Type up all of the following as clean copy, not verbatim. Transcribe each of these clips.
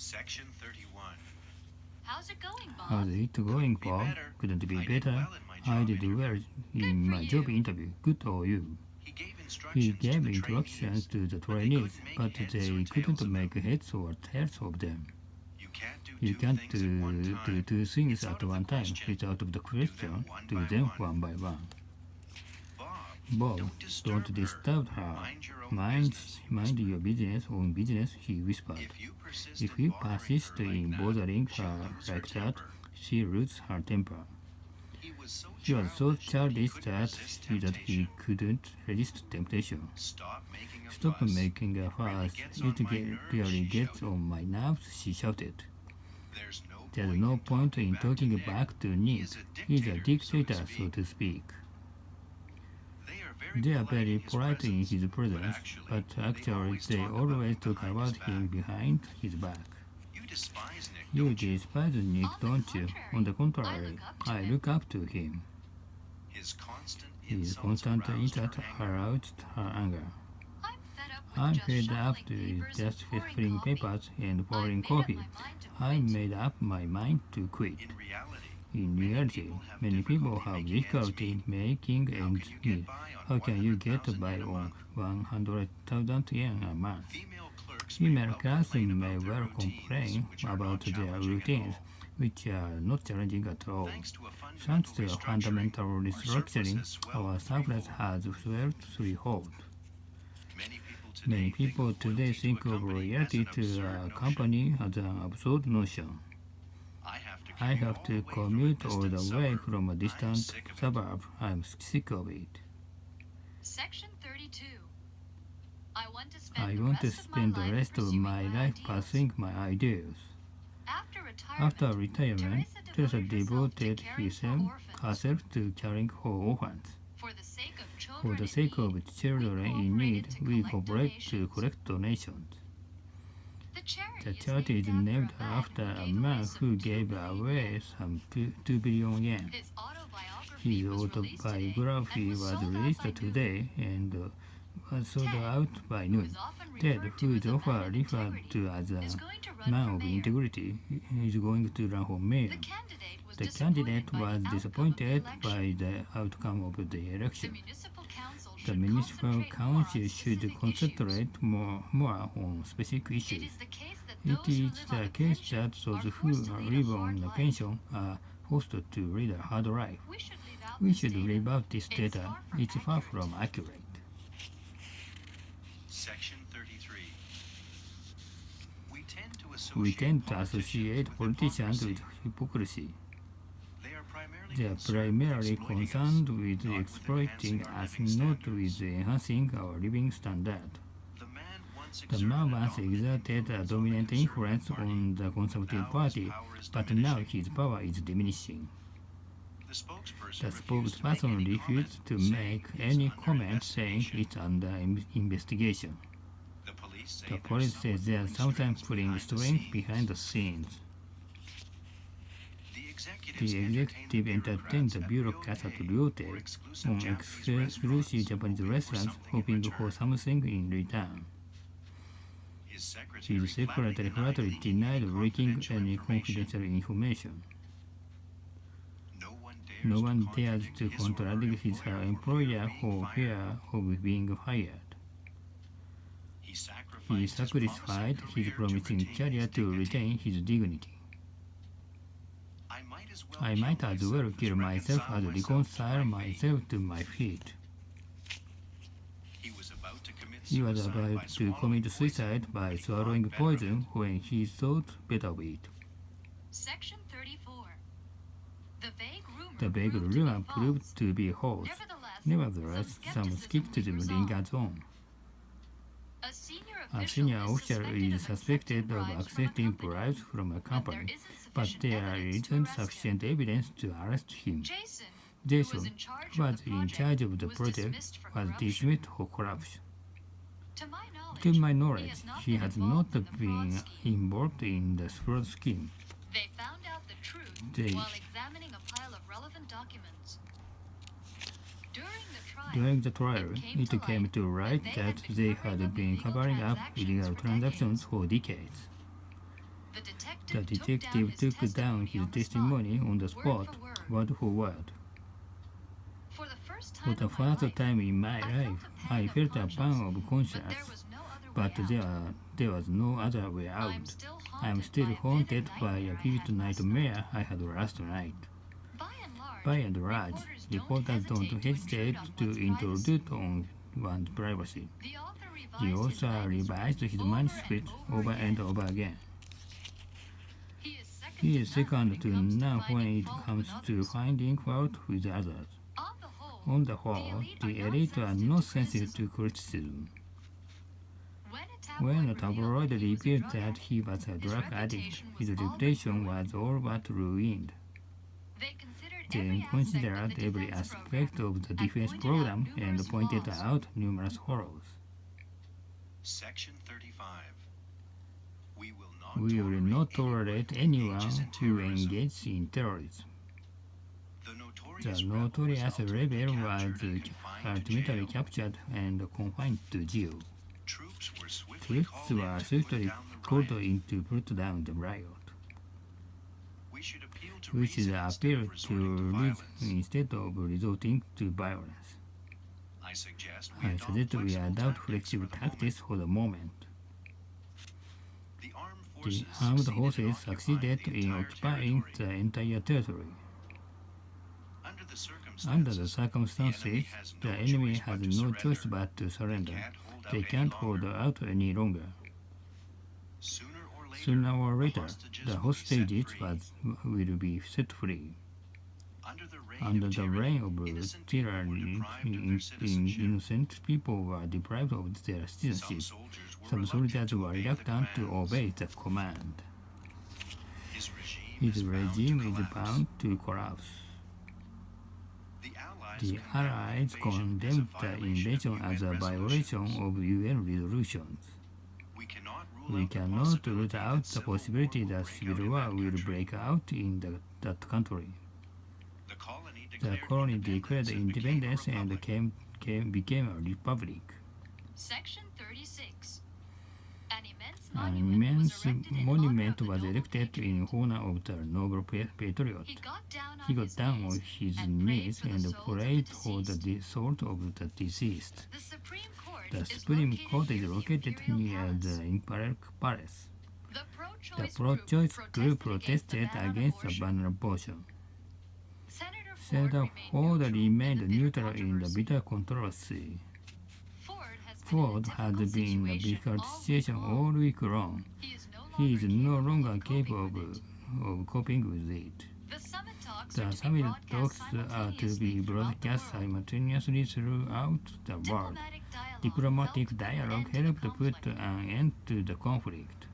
Section 31. How's it going, Bob? How's it going, Bob? Couldn't be better. I did well in my job interview. Good for you. He gave instructions to the trainees, but they couldn't make heads or tails of them. You can't do two things at one time. It's out of the question. Do them one by one. Bob, don't disturb her. Mind your business, own business, he whispered. If you persist in bothering her like that, she loses her temper. He was so childish that he couldn't resist temptation. Stop making a fuss. It really gets on my nerves, she shouted. There's no point in talking back to Nick. He's a dictator, so to speak. They are very polite in his presence, but actually they always talk about him behind his back. You despise Nick, don't you? On the contrary, I look up to him. His constant insult aroused her anger. I'm fed up with just filling papers and pouring coffee. I made up my mind to quit. In reality, many people have difficulty making ends meet. How can you get by on 100,000 yen a month? Female classes may well complain about their routines, which are not challenging at all. Thanks to a fundamental restructuring, our surplus has swelled threefold. Many people today think of loyalty to a company as an absurd notion. I have to commute all the way from a distant suburb. I'm sick of it. Section 32. I want to spend the rest of my life pursuing my ideals. After retirement, Teresa devoted herself to caring for orphans. For the sake of children in need, we cooperate to collect donations. The charity is named after a man who gave away some 2 billion yen. His autobiography was released today and was sold out by noon. Ted, whose offer referred to as a man of integrity, is going to run for mayor. The candidate was disappointed by the outcome of the election. The municipal council should concentrate more on specific issues. It is the case that those who live on a pension are forced to lead a hard life. We should leave out this data. It's far from accurate. Section 33. We tend to associate politicians with hypocrisy. They are primarily concerned with exploiting us, not with enhancing our living standard. The man once exerted a dominant influence on the Conservative Party, but now his power is diminishing. The spokesperson refused to make any comment, saying it's under investigation. The police says there's something pulling strings behind the scenes. The executive entertained the bureaucrats at Ryote on exclusive Japanese restaurants, hoping for something in return. His secretary flatly denied leaking any confidential information. No one dared to contradict his employer for fear of being fired. He sacrificed his promising career to retain his dignity. I might as well kill myself as reconcile myself to my fate. He was about to commit suicide by swallowing poison when he thought better of it. Section 34. The vague rumor proved to be false. Nevertheless, some skepticism lingers on. A senior official is suspected of accepting bribes from a company, but there isn't sufficient evidence to arrest him. Jason, who was in charge of the project, was dismissed for corruption. To my knowledge, he has not been involved in the fraud scheme. They found out the truth while examining a pile of relevant documents. During the trial, it came to light that they had been covering up illegal transactions for decades. The detective took down his testimony on the spot, word for word. For the first For the first time in my life, I felt a pang of but conscience, there was no other but way out. there was no other way out. I am still haunted by a vivid nightmare I had last night. By and large, reporters don't hesitate to intrude on one's privacy. The author revised his manuscript over and over again. He is second to none when it comes to finding fault with others. On the whole, the elite are not sensitive to criticism. When a tabloid revealed that he was a drug addict, his reputation was all but ruined. They considered every aspect of the defense program and pointed out numerous flaws. Section 35. We We will not tolerate anyone who engages in terrorism. The notorious rebel was ultimately captured and confined to jail. Troops were Troops were swiftly called in to put down the riot. We should appeal to reason instead of resorting to violence. I suggest we adopt flexible tactics for the moment. The armed forces succeeded in occupying the entire territory. Under the circumstances, the enemy has no choice but to surrender. They can't hold out any longer. Sooner or later, the hostages will be set free. Under the reign of tyranny, innocent people were deprived of their citizenship. Some soldiers were reluctant to obey the command. His regime is bound to collapse. The Allies condemned the invasion as a violation of UN resolutions. We cannot rule out the possibility that civil war will break out in that country. The colony declared independence and became a republic. Section 36. An immense monument was erected in honor of the noble patriot. He got down on his knees and prayed for the soul of the deceased. The Supreme Court is located near the Imperial Palace. The pro-choice group protested against the ban on abortion. Senator Ford remained neutral in the bitter controversy. Ford has been in a difficult situation all week long. He is no longer capable of coping with it. The summit talks are to be broadcast simultaneously throughout the world. Diplomatic dialogue helped put an end to the conflict.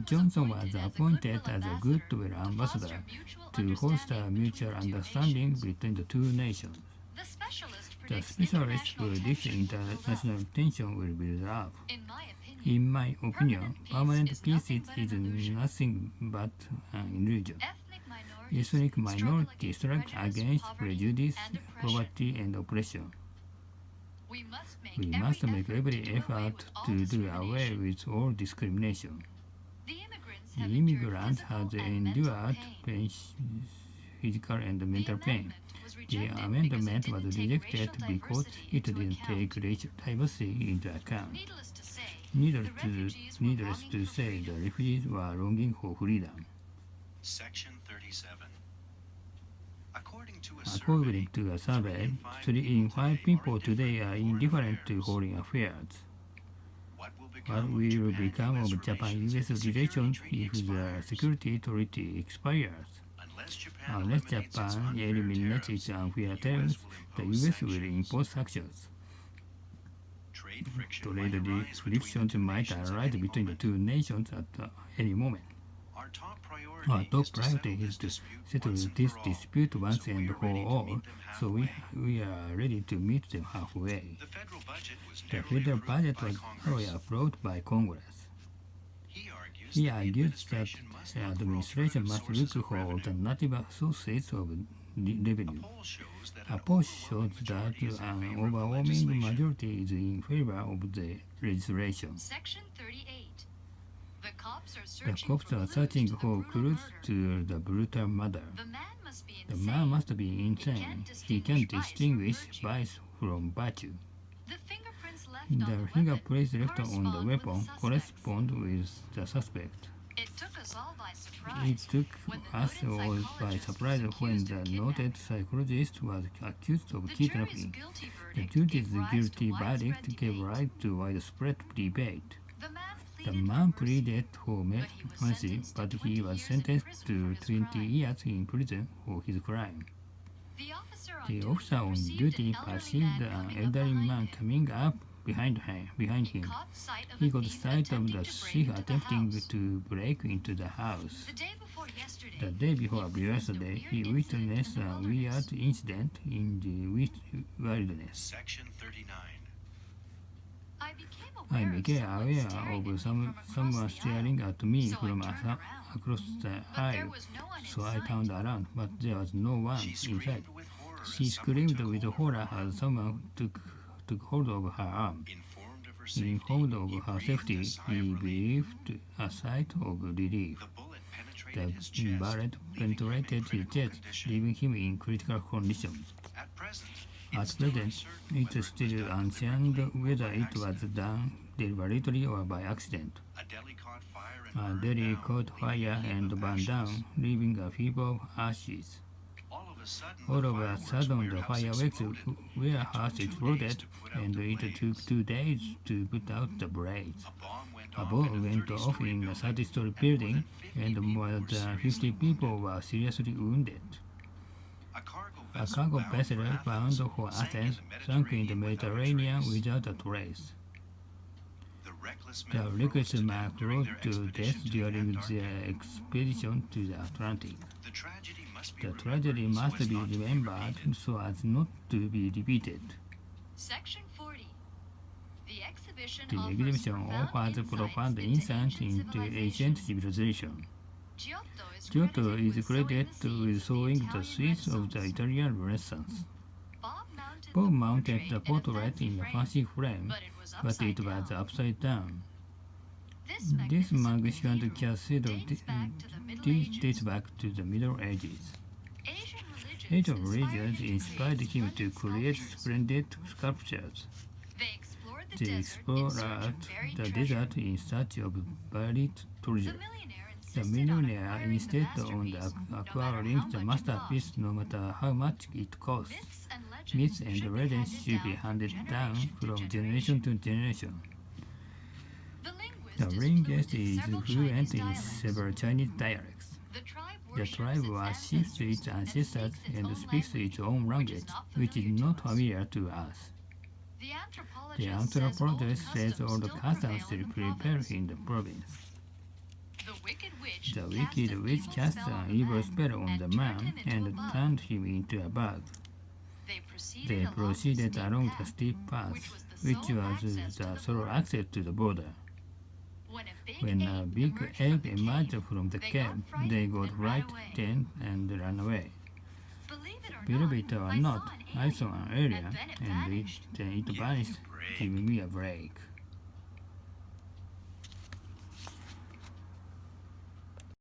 Johnson was appointed as a goodwill ambassador to foster mutual understanding between the two nations. The specialist predicts international tension will build up. In my opinion, permanent peace is nothing but an illusion. Ethnic minorities strike against prejudice, poverty, and oppression. We must make every effort to do away with all discrimination. The immigrants have endured pain, physical and mental pain. The amendment was rejected because it didn't take racial diversity into account. Needless to say, the refugees were longing for freedom. Section 37. According to a survey, 3 in 5 people today are indifferent to foreign affairs. What will become of Japan-US relations if the security treaty expires? Unless Japan eliminates its unfair tariffs, the US will impose sanctions. Trade frictions might arise between the two nations at any moment. Our top priority is to settle this dispute once and for all, so we are ready to meet them halfway. The federal budget was narrowly approved by Congress. He argues that the administration must look for alternative sources of revenue. A poll shows that an overwhelming majority is in favor of the legislation. Section 38. The The cops are searching for clues to the brutal murder. The man must be insane. He can't distinguish vice from virtue. The fingerprints left on the weapon correspond with the suspect. It took us all by surprise when the noted psychologist was accused of kidnapping. The jury's guilty verdict gave rise to widespread debate. The man pleaded for mercy, but he was sentenced to 20 years in prison for his crime. The officer on duty perceived an elderly man coming up behind him. He got sight of the thief attempting to break into the house. The day before yesterday, he witnessed a weird incident in the wilderness. Section 39. I became aware of someone staring at me from across the aisle, so I turned around, but there was no one She in sight. screamed with horror. She as screamed someone with took horror hold of her as someone took hold of her arm. Informed of her safety, Informed of he her breathed safety, a sigh he of relief. breathed a sigh of relief. The bullet The penetrated his chest, bullet leaving him in penetrated his critical chest, condition. leaving him in critical condition. At present, At it's still present, uncertain it whether is was still done uncertain deliberately or whether by it was accident. done deliberately or by accident. A deli caught fire and A burned deli down, caught leaving fire a heap and of burned ashes. down, leaving a heap of ashes. All of a sudden, All the of a fireworks sudden, the warehouse fireworks exploded. warehouse It took 2 exploded, days to put out and the it blaze. took 2 days to put out the blaze. A A bomb bomb went went off off in a 30-story building, and more than 50 people were seriously wounded. A cargo vessel bound for Athens sank in the Mediterranean without a trace. The reckless man froze to death during their expedition to the Atlantic. The tragedy must be remembered so as not to be repeated. Section 40. The exhibition The exhibition offers profound insight into ancient civilization. Giotto is credited with sowing the seeds of the Italian Renaissance. Bob mounted the portrait in a fancy frame, but it was upside down. This magnificent cathedral dates back to the Middle Ages. Asian religions inspired him to create splendid sculptures. They explored the desert in search of buried treasure. The millionaire insisted on acquiring the masterpiece no matter how much it cost. Myths and legends should be handed down from generation to generation. The linguist is fluent in several Chinese dialects. The tribe worships its ancestors and speaks its own language, which is not familiar to us. The anthropologist says all the customs still prevail in the province. The wicked witch cast an evil spell on the man and turned him into a bird. They proceeded along the steep path, which was the sole access to the border. When a big ape emerged from the cave, they got frightened and ran away. Believe it or not, I saw an alien, and then it vanished, giving me a break.